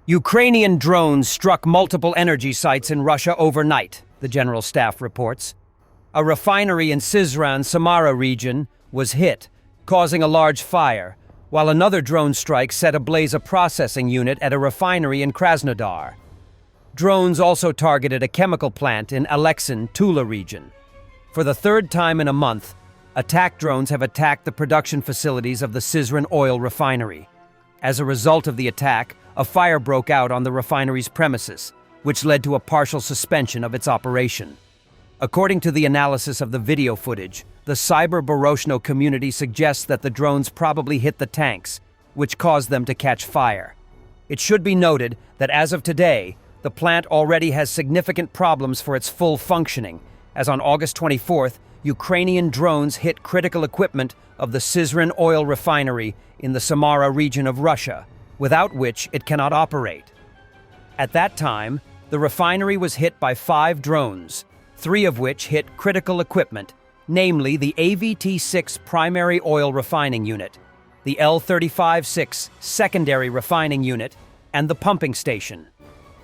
Ukrainian drones struck multiple energy sites in Russia overnight, the General Staff reports. A refinery in Syzran, Samara region was hit, causing a large fire, while another drone strike set ablaze a processing unit at a refinery in Krasnodar. Drones also targeted a chemical plant in Alexin, Tula region. For the third time in a month, attack drones have attacked the production facilities of the Syzran oil refinery. As a result of the attack, a fire broke out on the refinery's premises, which led to a partial suspension of its operation. According to the analysis of the video footage, the Cyber-Boroshno community suggests that the drones probably hit the tanks, which caused them to catch fire. It should be noted that as of today, the plant already has significant problems for its full functioning, as on August 24th, Ukrainian drones hit critical equipment of the Syzran oil refinery in the Samara region of Russia, without which it cannot operate. At that time, the refinery was hit by 5 drones, 3 of which hit critical equipment, namely the AVT-6 primary oil refining unit, the L-35-6 secondary refining unit, and the pumping station.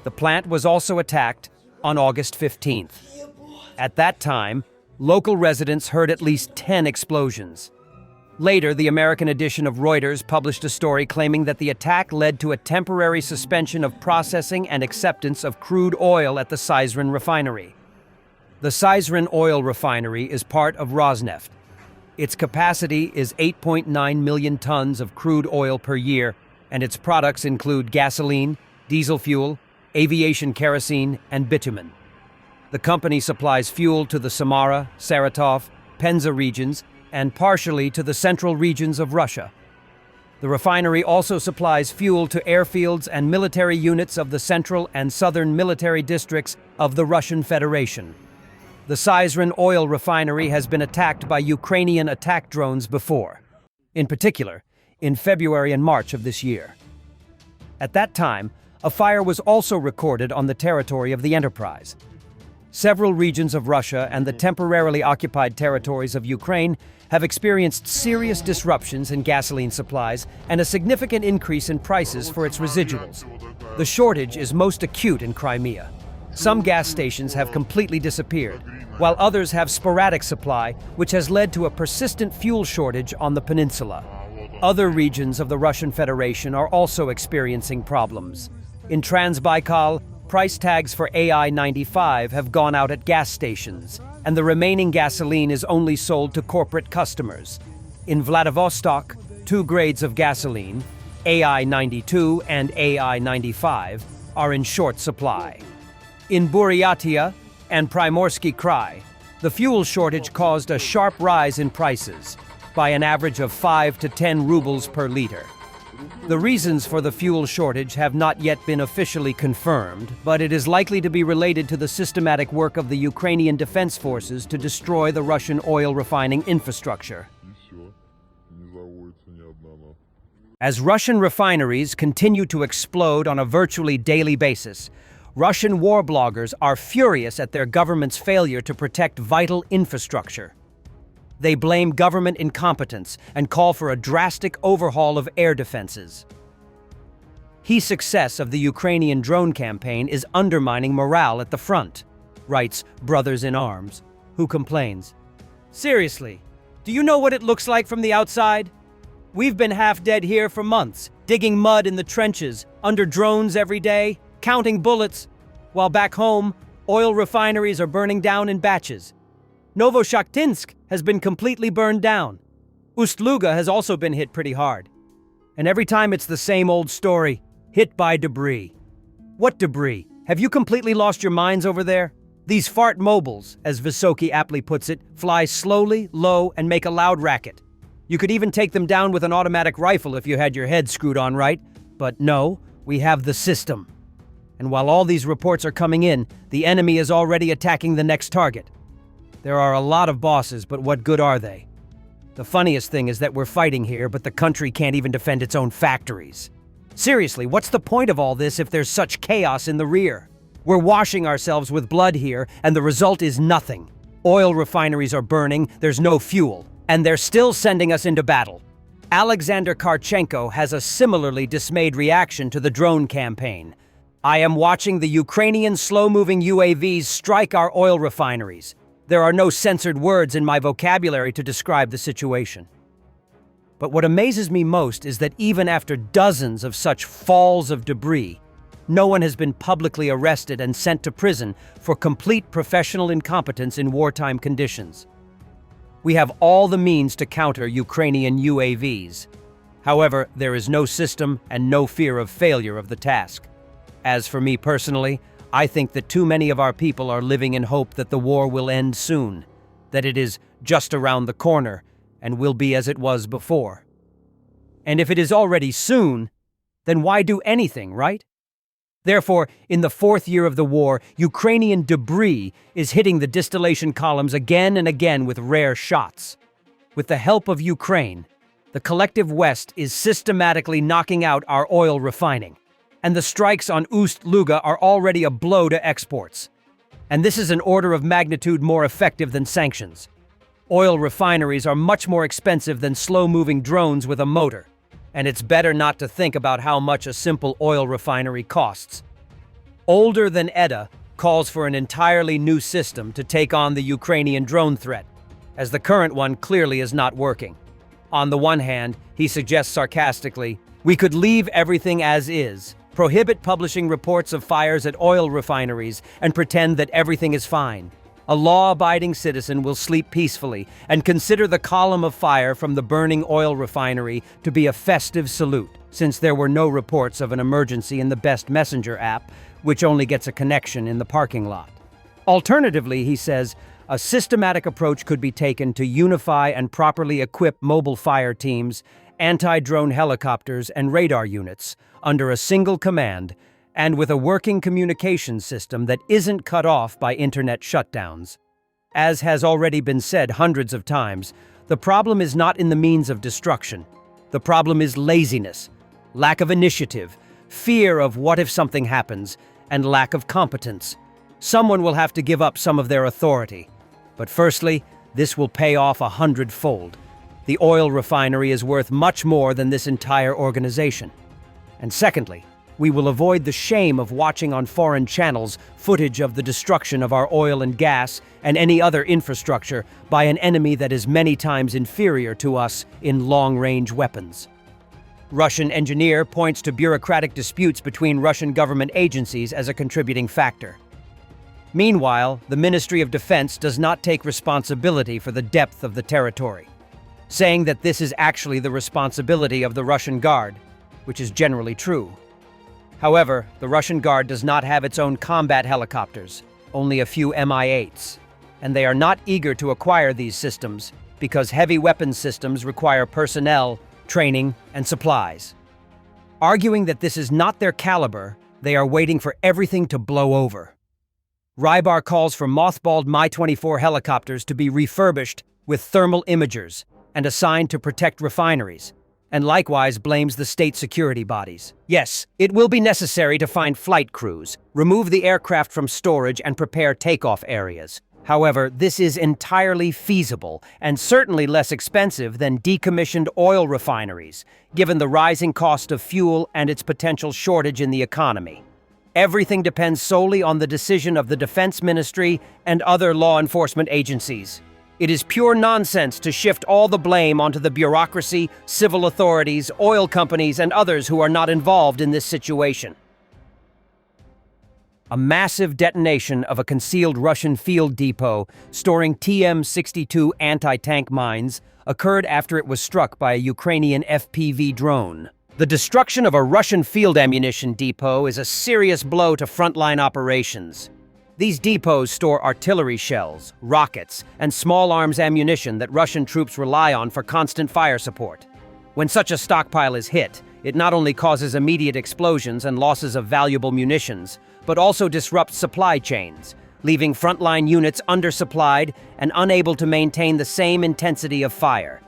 The plant was also attacked on August 15th. At that time, local residents heard at least 10 explosions. Later, the American edition of Reuters published a story claiming that the attack led to a temporary suspension of processing and acceptance of crude oil at the Syzran refinery. The Syzran oil refinery is part of Rosneft. Its capacity is 8.9 million tons of crude oil per year, and its products include gasoline, diesel fuel, aviation kerosene, and bitumen. The company supplies fuel to the Samara, Saratov, Penza regions, and partially to the central regions of Russia. The refinery also supplies fuel to airfields and military units of the central and southern military districts of the Russian Federation. The Syzran oil refinery has been attacked by Ukrainian attack drones before, in particular, in February and March of this year. At that time, a fire was also recorded on the territory of the enterprise. Several regions of Russia and the temporarily occupied territories of Ukraine have experienced serious disruptions in gasoline supplies and a significant increase in prices for its residuals. The shortage is most acute in Crimea. Some gas stations have completely disappeared, while others have sporadic supply, which has led to a persistent fuel shortage on the peninsula. Other regions of the Russian Federation are also experiencing problems. In Transbaikal, price tags for AI-95 have gone out at gas stations, and the remaining gasoline is only sold to corporate customers. In Vladivostok, 2 grades of gasoline, AI-92 and AI-95, are in short supply. In Buryatia and Primorsky Krai, the fuel shortage caused a sharp rise in prices, by an average of 5 to 10 rubles per liter. The reasons for the fuel shortage have not yet been officially confirmed, but it is likely to be related to the systematic work of the Ukrainian Defense Forces to destroy the Russian oil refining infrastructure. As Russian refineries continue to explode on a virtually daily basis, Russian war bloggers are furious at their government's failure to protect vital infrastructure. They blame government incompetence and call for a drastic overhaul of air defenses. The success of the Ukrainian drone campaign is undermining morale at the front, writes Brothers in Arms, who complains. Seriously, do you know what it looks like from the outside? We've been half dead here for months, digging mud in the trenches, under drones every day, counting bullets, while back home, oil refineries are burning down in batches. Novoshakhtinsk has been completely burned down. Ust-Luga has also been hit pretty hard. And every time it's the same old story, hit by debris. What debris? Have you completely lost your minds over there? These fart mobiles, as Vysoky aptly puts it, fly slowly, low, and make a loud racket. You could even take them down with an automatic rifle if you had your head screwed on right. But no, we have the system. And while all these reports are coming in, the enemy is already attacking the next target. There are a lot of bosses, but what good are they? The funniest thing is that we're fighting here, but the country can't even defend its own factories. Seriously, what's the point of all this if there's such chaos in the rear? We're washing ourselves with blood here, and the result is nothing. Oil refineries are burning, there's no fuel, and they're still sending us into battle. Alexander Karchenko has a similarly dismayed reaction to the drone campaign. I am watching the Ukrainian slow-moving UAVs strike our oil refineries. There are no censored words in my vocabulary to describe the situation. But what amazes me most is that even after dozens of such falls of debris, no one has been publicly arrested and sent to prison for complete professional incompetence in wartime conditions. We have all the means to counter Ukrainian UAVs. However, there is no system and no fear of failure of the task. As for me personally, I think that too many of our people are living in hope that the war will end soon, that it is just around the corner and will be as it was before. And if it is already soon, then why do anything, right? Therefore, in the fourth year of the war, Ukrainian debris is hitting the distillation columns again and again with rare shots. With the help of Ukraine, the collective West is systematically knocking out our oil refining. And the strikes on Ust-Luga are already a blow to exports. And this is an order of magnitude more effective than sanctions. Oil refineries are much more expensive than slow-moving drones with a motor. And it's better not to think about how much a simple oil refinery costs. Older than EDA calls for an entirely new system to take on the Ukrainian drone threat, as the current one clearly is not working. On the one hand, he suggests sarcastically, we could leave everything as is, prohibit publishing reports of fires at oil refineries, and pretend that everything is fine. A law-abiding citizen will sleep peacefully and consider the column of fire from the burning oil refinery to be a festive salute, since there were no reports of an emergency in the Best Messenger app, which only gets a connection in the parking lot. Alternatively, he says, a systematic approach could be taken to unify and properly equip mobile fire teams, anti-drone helicopters, and radar units under a single command, and with a working communication system that isn't cut off by internet shutdowns. As has already been said hundreds of times, the problem is not in the means of destruction. The problem is laziness, lack of initiative, fear of what if something happens, and lack of competence. Someone will have to give up some of their authority. But firstly, this will pay off 100-fold. The oil refinery is worth much more than this entire organization. And secondly, we will avoid the shame of watching on foreign channels footage of the destruction of our oil and gas and any other infrastructure by an enemy that is many times inferior to us in long-range weapons. Russian engineer points to bureaucratic disputes between Russian government agencies as a contributing factor. Meanwhile, the Ministry of Defense does not take responsibility for the depth of the territory, saying that this is actually the responsibility of the Russian Guard, which is generally true. However, the Russian Guard does not have its own combat helicopters, only a few Mi-8s, and they are not eager to acquire these systems because heavy weapons systems require personnel, training, and supplies. Arguing that this is not their caliber, they are waiting for everything to blow over. Rybar calls for mothballed Mi-24 helicopters to be refurbished with thermal imagers and assigned to protect refineries, and likewise blames the state security bodies. Yes, it will be necessary to find flight crews, remove the aircraft from storage, and prepare takeoff areas. However, this is entirely feasible and certainly less expensive than decommissioned oil refineries, given the rising cost of fuel and its potential shortage in the economy. Everything depends solely on the decision of the Defense Ministry and other law enforcement agencies. It is pure nonsense to shift all the blame onto the bureaucracy, civil authorities, oil companies, and others who are not involved in this situation. A massive detonation of a concealed Russian field depot storing TM-62 anti-tank mines occurred after it was struck by a Ukrainian FPV drone. The destruction of a Russian field ammunition depot is a serious blow to frontline operations. These depots store artillery shells, rockets, and small arms ammunition that Russian troops rely on for constant fire support. When such a stockpile is hit, it not only causes immediate explosions and losses of valuable munitions, but also disrupts supply chains, leaving frontline units undersupplied and unable to maintain the same intensity of fire.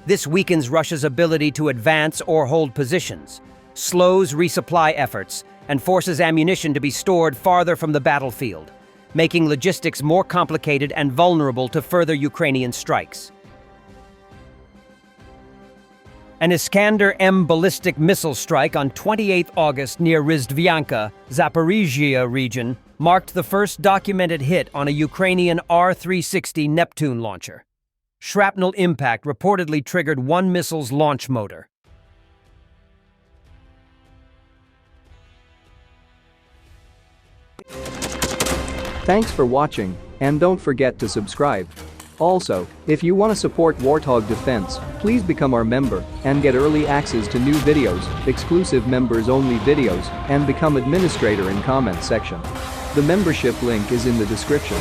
This weakens Russia's ability to advance or hold positions, slows resupply efforts, and forces ammunition to be stored farther from the battlefield, making logistics more complicated and vulnerable to further Ukrainian strikes. An Iskander-M ballistic missile strike on 28 August near Rizdvyanka, Zaporizhia region, marked the first documented hit on a Ukrainian R-360 Neptune launcher. Shrapnel impact reportedly triggered one missile's launch motor. Thanks for watching, and don't forget to subscribe. Also, if you want to support Warthog Defense, please become our member and get early access to new videos, exclusive members-only videos, and become administrator in comment section. The membership link is in the description.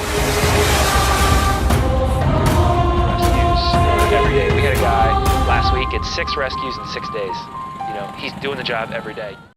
Rescues every day. We had a guy last week at 6 rescues in 6 days. You know, he's doing the job every day.